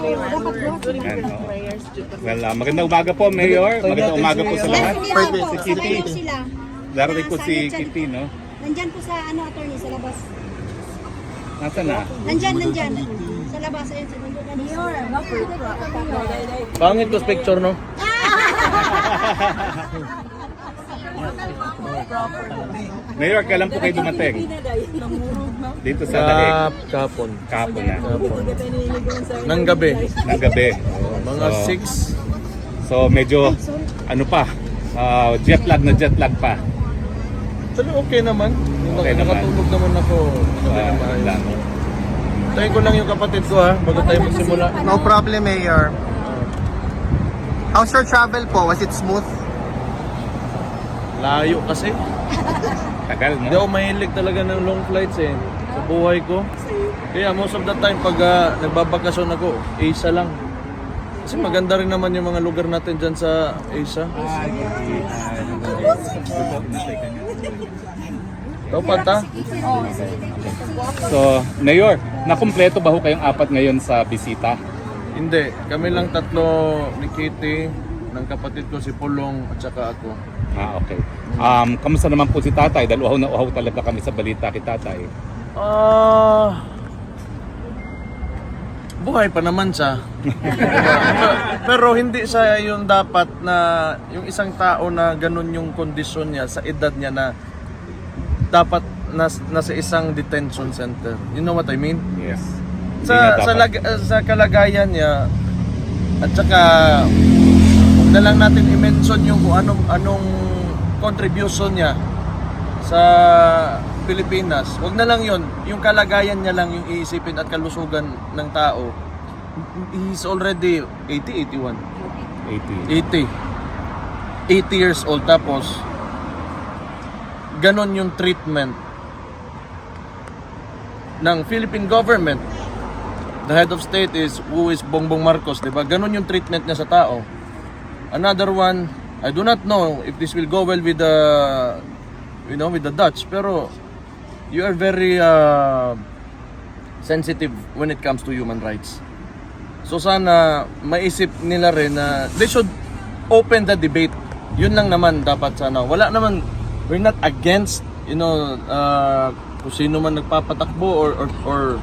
Yan, oo. Well, magandang umaga po, Mayor. Magandang umaga po sa lahat. Perfect. Si Kitty. Sila. Darating po si Kitty, no? Nandyan po sa attorney sa labas. Nasaan na? Nandyan. Sa labas. Ayun, sa Mayor, Pangit tos picture, no? Mayor, kailan po kayo dumating? Dito sa Daig. Kapon. Kapon na. Nang gabi. Ng gabi. Mga So, 6. So medyo, ano pa, jet lag pa. Actually, okay naman. Okay naman. Nakatulog naman ako. Sabi na maayos. Lang. Tayo ko lang yung kapatid ko ha, bago tayo magsimula. No problem, Mayor. How's your travel po? Was it smooth? Layo kasi. Tagal, Hindi no? ako mahilig talaga ng long flights eh. Sa buhay ko. Kaya most of the time pag nagbabakasyon ako, Asia lang. Kasi maganda rin naman yung mga lugar natin dyan sa Asia. Ikaw pata? So, Mayor, nakumpleto ba ho kayong apat ngayon sa bisita? Hindi. Kami lang tatlo ni Kitty, ng kapatid ko si Pulong at saka ako. Okay. Kamusta naman po si Tatay? Dahil uhaw na uhaw talaga kami sa balita kay Tatay. Buhay pa naman siya. Pero hindi siya yung dapat na yung isang tao na ganun yung kondisyon niya sa edad niya na dapat nasa isang detention center. You know what I mean? Yes. Hindi nga dapat. Sa kalagayan niya at saka huwag na lang natin i-mention yung kung anong contribution niya sa Pilipinas. Huwag na lang yon, yung kalagayan niya lang yung iisipin at kalusugan ng tao. He's already 80 years old, tapos ganon yung treatment ng Philippine government. The head of state is who is Bongbong Marcos, diba? Ganon yung treatment niya sa tao. Another one, I do not know if this will go well with the with the Dutch, pero you are very sensitive when it comes to human rights. So sana maisip nila rin na they should open the debate. Yun lang naman dapat sana. Wala naman, we're not against, kung sino man nagpapatakbo or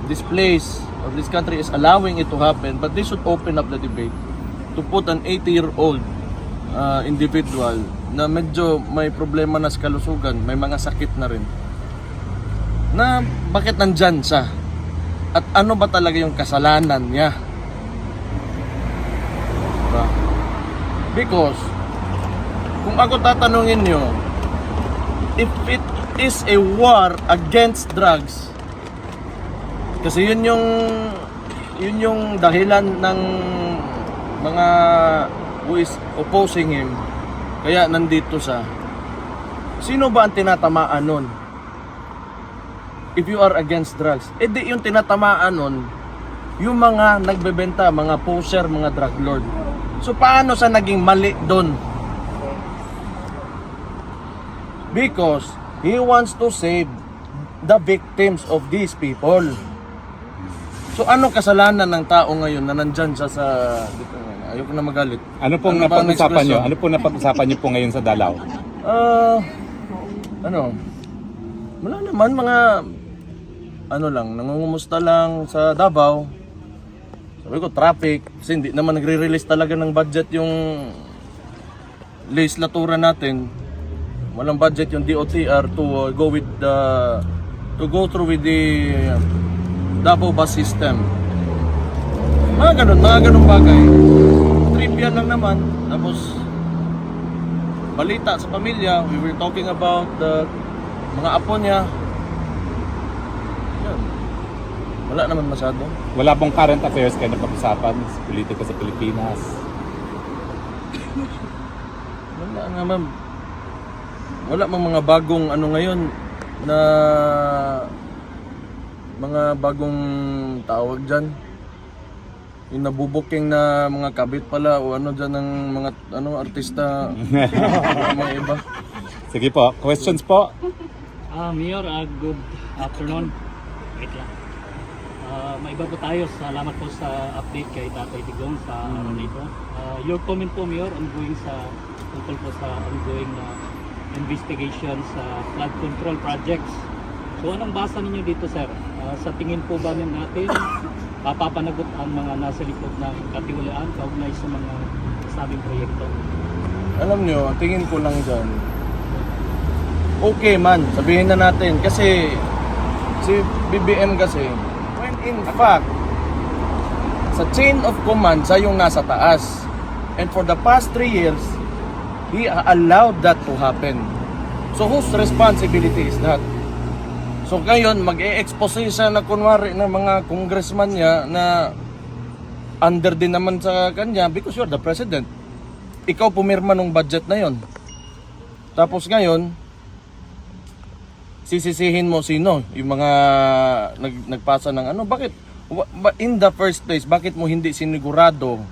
this place or this country is allowing it to happen, but they should open up the debate to put an 80-year-old individual na medyo may problema na sa kalusugan, may mga sakit na rin, na bakit nandyan siya at ano ba talaga yung kasalanan niya, diba? Because kung ako tatanungin nyo, if it is a war against drugs, kasi yun yung dahilan ng mga who is opposing him, kaya nandito siya. Sino ba ang tinatamaan nun? If you are against drugs, di yung tinatamaan nun yung mga nagbebenta, mga poser, mga drug lord. So paano sa naging mali doon? Because he wants to save the victims of these people. So ano kasalanan ng tao ngayon na nandyan siya sa... Ayoko na magalit. Ano pong napag-usapan nyo? Ano pong napag-usapan nyo po ngayon sa Dalao? Wala naman, mga nangungumusta lang sa Davao. Sabi ko, traffic. Kasi hindi naman nagre-release talaga ng budget yung legislatura natin. Walang budget yung DOTR to go through with the Davao bus system. Mga ganun bagay. Trivia lang naman. Tapos balita sa pamilya, we were talking about the mga apo niya. Yan. Wala naman masyado. Wala pong current affairs kayo na pag-usapan sa politika sa Pilipinas? Wala naman. Wala mang mga bagong ngayon na mga bagong tawag dyan. Yung nabubuking na mga kabit pala o dyan ng mga artista, mga iba. Sige po, questions po. Mayor, good afternoon. Wait lang. Maiba po tayo. Salamat po sa update kay Tatay Digong sa araw na ito. Your comment po, Mayor, ongoing tungkol po sa ongoing na investigation sa flood control projects. So anong basa ninyo dito, sir? Sa tingin po ba natin papapanagot ang mga nasa likod ng katiwalaan kaugnay sa mga sabing proyekto? Alam nyo, tingin ko lang dyan, okay man, sabihin na natin. Kasi si BBM kasi, when in fact, sa chain of command, siya yung nasa taas. And for the past 3 years, he allowed that to happen. So whose responsibility is that? So ngayon, mag-e-expose siya na kunwari ng mga congressman niya na under din naman sa kanya because you're the president. Ikaw pumirma ng budget na yon. Tapos ngayon, sisisihin mo sino? Yung mga nagpasa ng ano? Bakit? In the first place, bakit mo hindi sinigurado?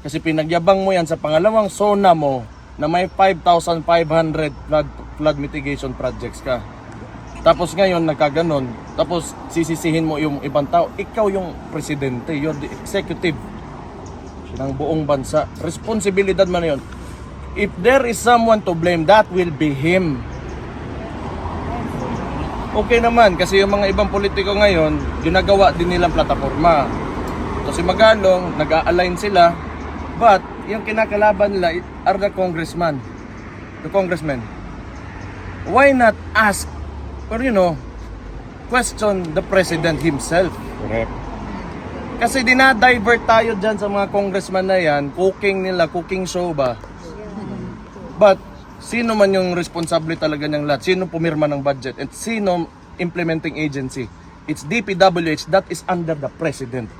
Kasi pinagyabang mo yan sa pangalawang SONA mo na may 5,500 flood mitigation projects ka. Tapos ngayon nagkaganon, tapos sisisihin mo yung ibang tao. Ikaw yung presidente, you're the executive ng buong bansa. Responsibilidad man yun. If there is someone to blame, that will be him. Okay naman, kasi yung mga ibang politiko ngayon, ginagawa din nilang plataforma. So si Magalong, nag-a-align sila, but yung kinakalaban nila are the congressmen. Why not ask or question the president himself? Correct. Kasi dinadivert tayo dyan sa mga congressman na yan, cooking show ba? But sino man yung responsable talaga ng lahat? Sino pumirma ng budget? At sino implementing agency? It's DPWH, that is under the president.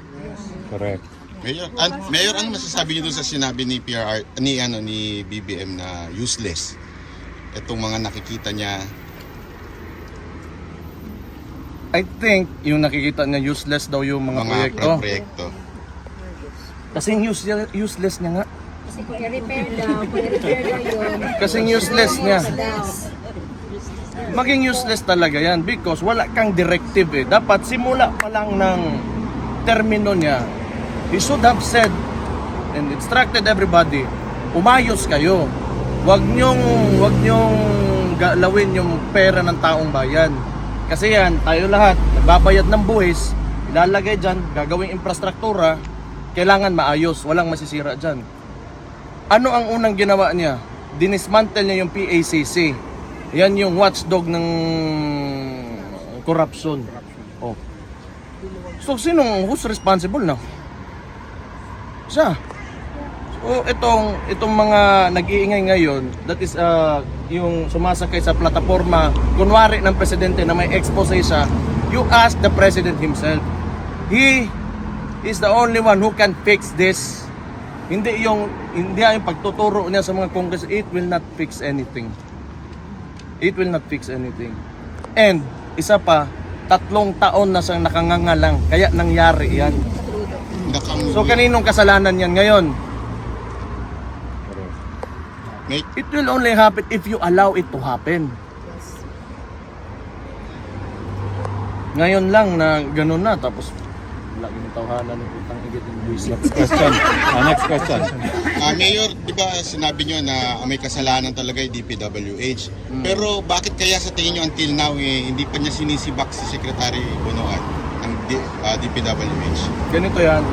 Correct. Mayor, ano masasabi niyo doon sa sinabi ni ni BBM na useless? Itong mga nakikita niya. I think yung nakikita niya useless daw yung mga proyekto. Kasing useless niya nga. I-repair daw yun. Kasing useless niya. Maging useless talaga yan because wala kang directive eh. Dapat simula pa lang ng termino niya, he should have said and instructed everybody, umayos kayo. Wag niyong galawin yung pera ng taong bayan. Kasi yan, tayo lahat, nagbabayad ng buwis, ilalagay dyan, gagawing infrastruktura, kailangan maayos, walang masisira dyan. Ano ang unang ginawa niya? Dinismantle niya yung PACC. Yan yung watchdog ng corruption. Oh. So, who's responsible now? Siya. So, itong mga nag-iingay ngayon, that is yung sumasakay sa plataforma, kunwari ng presidente na may expose siya, you ask the president himself. He is the only one who can fix this. Hindi yung pagtuturo niya sa mga congress, it will not fix anything. It will not fix anything. And isa pa, 3 taon na siyang nakangangalang, kaya nangyari yan. So kaninong kasalanan yan ngayon? It will only happen if you allow it to happen. Ngayon lang na gano'n na, tapos lagi ng tawhanan ng utang igit ng buwis. Next question. Next question. Mayor, di ba sinabi niyo na may kasalanan talaga yung DPWH? Pero bakit kaya sa tingin niyo until now hindi pa niya sinisibak si Secretary Bonoan ng DPWH? Ganito yan.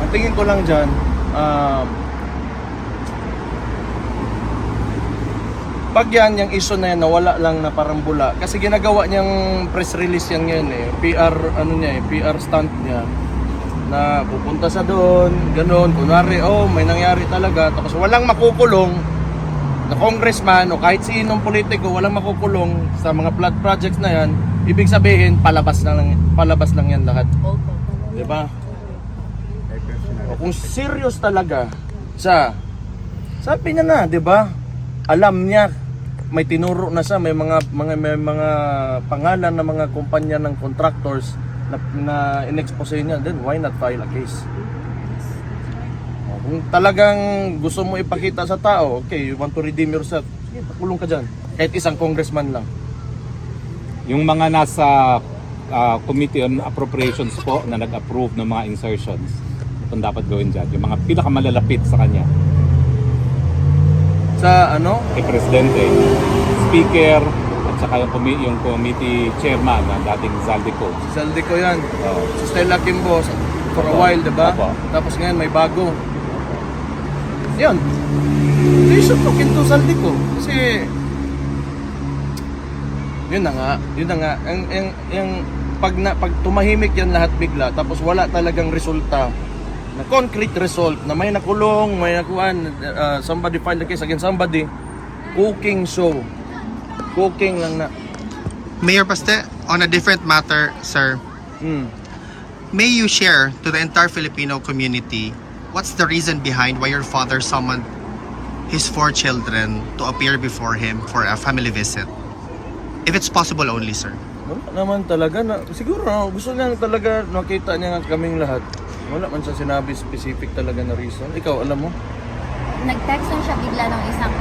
Ang tingin ko lang dyan, pag yan, yung issue na yan, nawala lang na parang bula. Kasi ginagawa niyang press release yan ngayon eh. PR stunt niya. Na pupunta sa doon, ganun. Kunwari, may nangyari talaga. Tapos walang makukulong na congressman o kahit sinong politiko, walang makukulong sa mga flood projects na yan. Ibig sabihin, palabas lang yan lahat. Diba? O kung serious talaga siya, sabi niya na, diba? Alam niya, may tinuro na siya, may mga pangalan ng mga kumpanya ng contractors na in-expose niya, then why not file a case? Kung talagang gusto mo ipakita sa tao, okay, you want to redeem yourself, sige, pakulong ka dyan. Kahit isang congressman lang. Yung mga nasa Committee on Appropriations po na nag-approve ng mga insertions kung dapat gawin dyan. Yung mga pinakamalalapit sa kanya. Sa ano? Kay Presidente, Speaker, at saka yung committee chairman na dating Zaldico. Si Zaldico yan. Oh. Si Stella Kimbo for a Opo. while, di ba? Opo. Tapos ngayon may bago. Yun. They should look into Zaldico. Kasi yun na nga. Pag tumahimik yan lahat bigla, tapos wala talagang resulta, na concrete result, na may nakulong, may nakuhan, somebody filed a case against somebody, cooking show. Cooking lang na. Mayor Paste, on a different matter, sir, may you share to the entire Filipino community what's the reason behind why your father summoned his 4 children to appear before him for a family visit? If it's possible only, sir. Wala naman talaga na, siguro gusto niya talaga nakita niya nga kaming lahat. Wala man siya sinabi specific talaga na reason. Ikaw, alam mo? Nag-text lang siya bigla ng isang,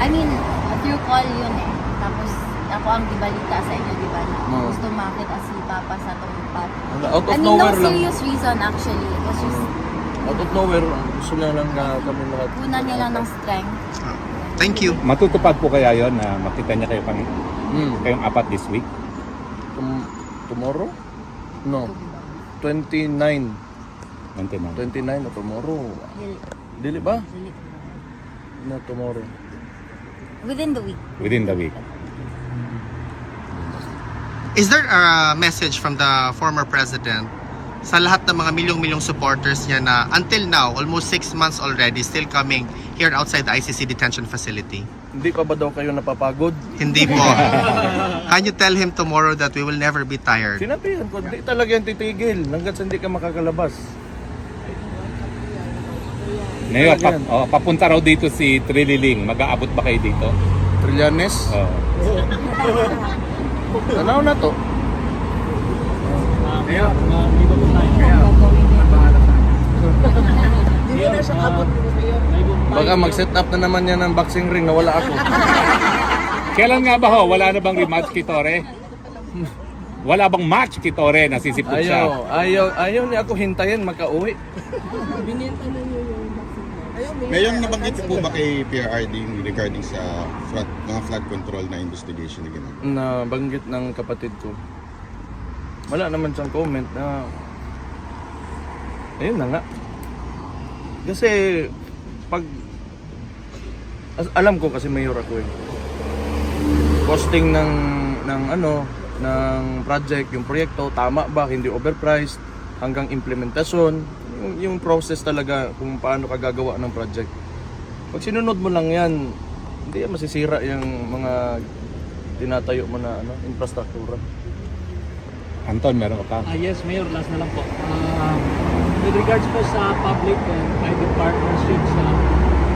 through call yun eh. Tapos ako ang gibalita sa inyo, di ba? Na Oo. gusto makita si Papa sa tumpat. Wala, out of No nowhere lang. serious reason actually. It was just Out of nowhere, gusto niya lang na kaming lahat. kunan niya lang ng strength. Thank you. Matutupad po kaya yon na makita niya kayong apat this week? Tomorrow? No. 29 na tomorrow. Dili ba? Na tomorrow. Within the week. Within the week. Is there a message from the former president sa lahat ng mga milyong-milyong supporters niya na until now, almost 6 months already, still coming here outside the ICC detention facility? Hindi pa ba daw kayo napapagod? Hindi po. Can you tell him tomorrow that we will never be tired? Sinabihan ko, hindi talaga yan titigil hanggat hindi ka makakalabas. Ngayon, papunta raw dito si Trililing. Mag-aabot ba kayo dito? Trillanes? Oh. Tanaw na to. Kaya, dito po tayo. Kaya, Baka mag-set up na naman yan ng boxing ring na wala ako. Kailan nga ba ho? Wala na bang rematch kay Torre? Wala bang match kay Torre na sisipot siya? Ayaw ni ako hintayin makauwi. Ngayon, nabanggit po ba kay PRRD regarding sa mga flood control na investigation na gano'n? Na banggit ng kapatid ko. Wala naman siyang comment na ayun na nga. Kasi pag alam ko kasi mayor ako eh. Costing ng project, yung proyekto tama ba, hindi overpriced hanggang implementasyon, yung process talaga kung paano ka gagawa ng project. Pag sinunod mo lang yan, hindi yan masisira yung mga tinatayo mo na infrastruktura. Anton, meron ka pa? Yes, Mayor, last na lang po. With regards po sa public and private partnerships sa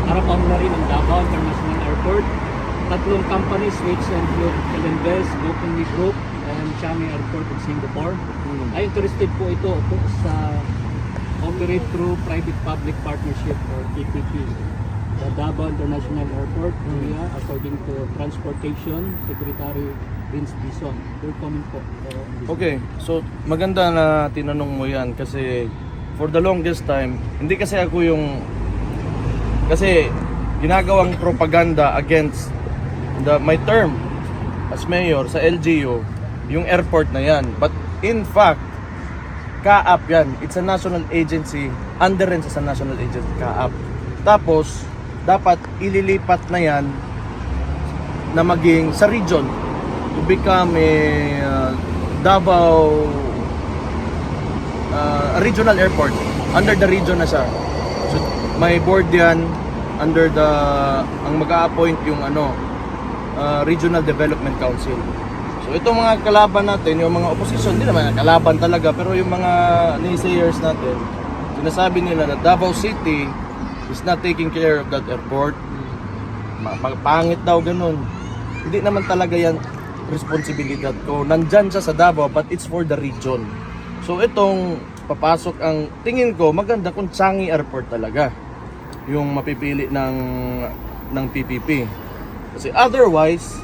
harapan na rin ng Davao International Airport, 3 companies which include Elinvest, GoPenly Group, and Changi Airport in Singapore. Ay interested po ito po sa operate through private-public partnership or PPP. The Davao International Airport area, according to Transportation Secretary Vince Dizon. Your comment po. Okay, so maganda na tinanong mo yan kasi for the longest time, hindi kasi ako kasi ginagawang propaganda against my term as mayor sa LGU, yung airport na yan. But in fact, CAAP yan. It's a national agency, under rin sa national agency, CAAP. Tapos, dapat ililipat na yan na maging sa region to become a Davao regional airport. Under the region na siya. So, may board yan under ang mag-a-appoint yung Regional Development Council. So itong mga kalaban natin, yung mga opposition, hindi naman kalaban talaga, pero yung mga naysayers natin, sinasabi nila na Davao City is not taking care of that airport. Pangit daw ganun. Hindi naman talaga yan responsibilidad ko. Nandyan siya sa Davao, but it's for the region. So itong papasok ang tingin ko maganda kung Changi Airport talaga yung mapipili ng PPP. Kasi otherwise,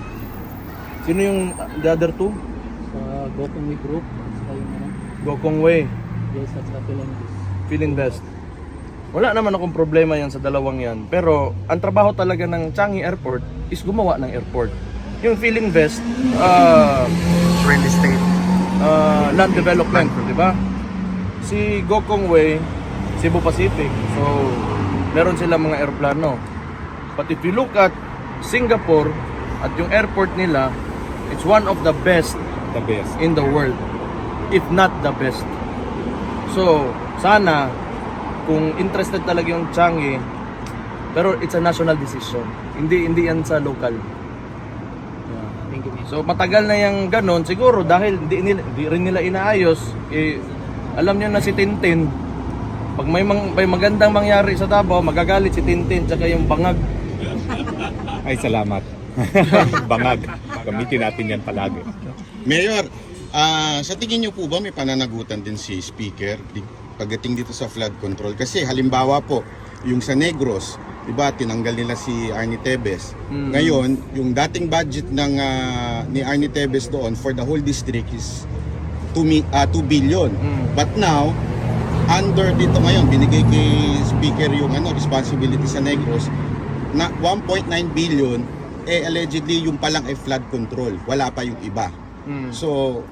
sino yung the other two? Sa GoPenly Group, sa yung Gokong Wei, Yes, at sa Philinvest. Wala naman akong problema yan sa dalawang yan. Pero ang trabaho talaga ng Changi Airport is gumawa ng airport. Yung Philinvest, Real estate. land development, di ba? Si Gokong Wei, Cebu Pacific. So, meron silang mga aeroplano. But if you look at Singapore at yung airport nila, it's one of the best The best. in the world, if not the best. So, sana kung interested talaga yung Changi, pero it's a national decision. Hindi yan sa local. Thank you, Mayor. So matagal na yung ganon, siguro dahil di rin nila inaayos, alam niyo na si Tintin, pag may magandang mangyari sa Davao, magagalit si Tintin tsaka yung bangag. Ay, salamat. Bangag. Gamitin natin yan palagi. Mayor, sa tingin niyo po ba may pananagutan din si Speaker pagdating dito sa flood control? Kasi halimbawa po, yung sa Negros, di ba, tinanggal nila si Arnie Tevez. Ngayon, yung dating budget ni Arnie Tevez doon for the whole district is 2 billion. But now, under dito ngayon, binigay kay Speaker yung responsibility sa Negros na 1.9 billion, allegedly yung palang ay flood control. Wala pa yung iba. So,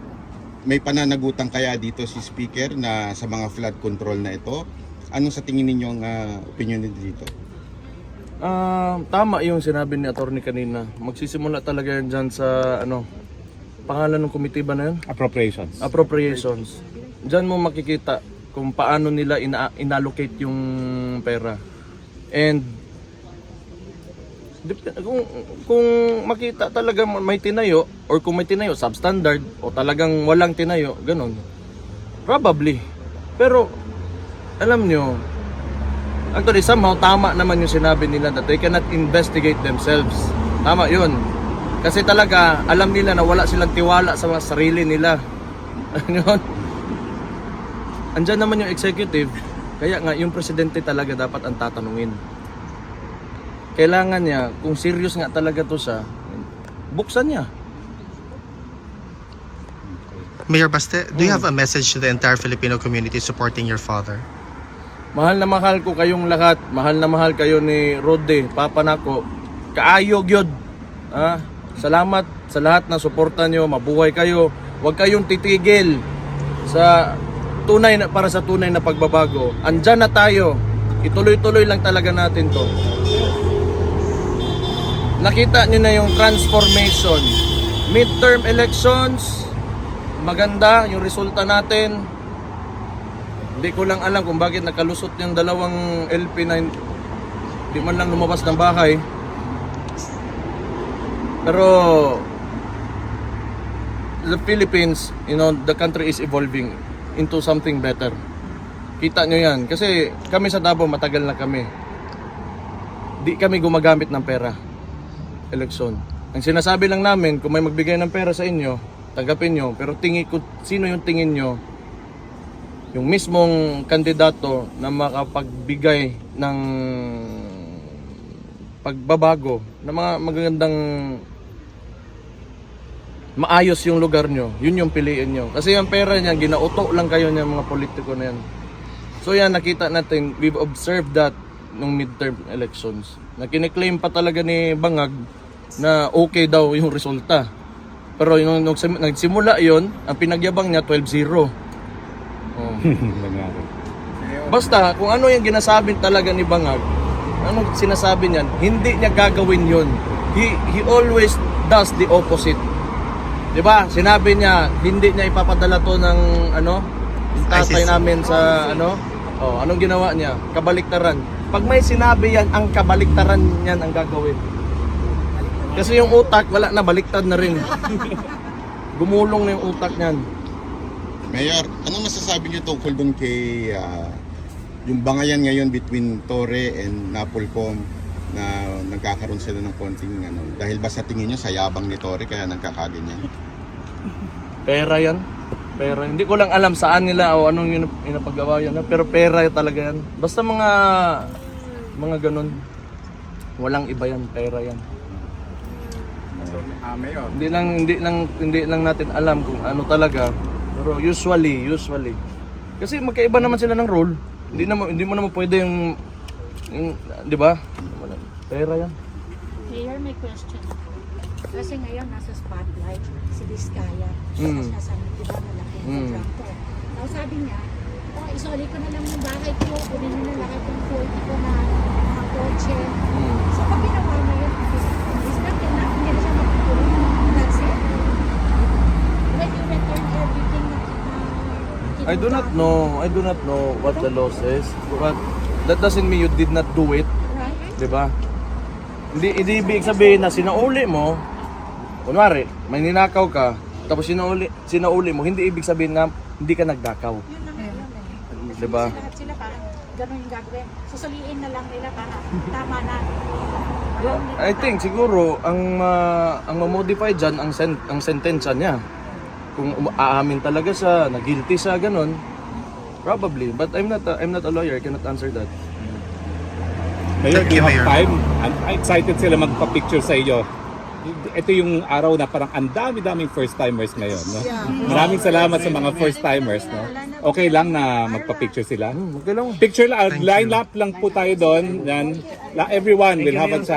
may pananagutan kaya dito si Speaker na sa mga flood control na ito? Ano sa tingin ninyong opinion dito? Tama yung sinabi ni attorney kanina. Magsisimula talaga yan dyan sa pangalan ng komite ba na yun? Appropriations. Appropriations. Diyan mo makikita kung paano nila inallocate yung pera. And kung makita talaga may tinayo, or kung may tinayo substandard o talagang walang tinayo, ganun. Probably. Pero alam nyo, actually somehow tama naman yung sinabi nila that they cannot investigate themselves. Tama yun. Kasi talaga alam nila na wala silang tiwala sa mga sarili nila. Ano? Andyan naman yung executive, kaya nga yung presidente talaga dapat ang tatanungin. Kailangan niya, kung serious nga talaga to siya, buksan niya. Mayor Baste, do you have a message to the entire Filipino community supporting your father? Mahal na mahal ko kayong lahat. Mahal na mahal kayo ni Rode, Papa nako. Kaayog yun. Salamat sa lahat ng suporta nyo. Mabuhay kayo. Huwag kayong titigil sa para sa tunay na pagbabago. Andyan na tayo. Ituloy-tuloy lang talaga natin to. Nakita nyo na yung transformation. Midterm elections, maganda yung resulta natin. Hindi ko lang alam kung bakit nakalusot yung dalawang LP na hindi man lang lumabas ng bahay. Pero the Philippines, the country is evolving into something better. Kita nyo yan. Kasi kami sa Davao, matagal na kami. Di kami gumagamit ng pera. Eleksyon. Ang sinasabi lang namin, kung may magbigay ng pera sa inyo, tanggapin nyo. Pero sino yung tingin nyo? Yung mismong kandidato na makapagbigay ng pagbabago, na mga magagandang maayos yung lugar nyo, yun yung piliin nyo. Kasi yung pera niya, ginauto lang kayo ng mga politiko na yan. So yan, nakita natin, we've observed that nung midterm elections. Na kiniklaim pa talaga ni Bangag na okay daw yung resulta. Pero yung nagsimula yon, ang pinagyabang niya 12-0. Basta kung ano yung ginasabi talaga ni Bangag, anong sinasabi niyan, hindi niya gagawin yun. He always does the opposite. 'Di ba? Sinabi niya hindi niya ipapadala to ng yung tatay namin sa anong ginawa niya? Kabaliktaran. Pag may sinabi yan, ang kabaliktaran niyan ang gagawin. Kasi yung utak, wala na, baliktad na rin. Gumulong na yung utak niyan. Mayor, anong masasabi niyo tungkol dun kay yung bangayan ngayon between Torre and Napolcom na nagkakaroon sila ng konting dahil ba sa tingin niyo sa yabang ni Torre kaya nagkakaganyan? Pera yan. Pera. Hindi ko lang alam saan nila o anong inapagawa yan. Pero pera talaga yan. Basta mga ganun. Walang iba yan. Pera yan. Mayor. Hindi lang natin alam kung ano talaga. Pero usually. Kasi magkaiba naman sila ng role. Hindi mo naman pwede yung 'di ba? Pera yan. Mayor, may question. Kasi ngayon nasa spotlight si Vizcaya. Mm. Tapos nasa diba malaki Mm. contractor. Tapos sabi niya, isoli ko na lang yung bahay ko, kunin mo na lahat ng 40 ko na mga kotse. So pag ginawa mo yun, is that enough? Hindi na siya magtutulong. That's it. When you return everything na I do not know what the law says. But that doesn't mean you did not do it. Right? 'Di ba? Hindi ibig sabihin na sinauli mo, kunwari, may ninakaw ka, tapos sinauli mo, hindi ibig sabihin na hindi ka nagdakaw. Yun lang yun eh. Di ba? Lahat sila parang ganun yung gagawin. Susuliin na lang nila para tama na. I think siguro ang ma-modify diyan ang sentensya niya. Kung aamin talaga siya, na guilty siya ganun, probably. But I'm not a lawyer, I cannot answer that. Mayor, Thank do you you, have Mayor. time? I'm excited sila magpa-picture sa iyo. Ito yung araw na parang ang dami-daming first-timers ngayon. No? Maraming salamat sa mga first-timers. No? Okay lang na magpa-picture sila. Okay lang. Picture lang, line up lang po tayo doon. Yan. Everyone will have a chance.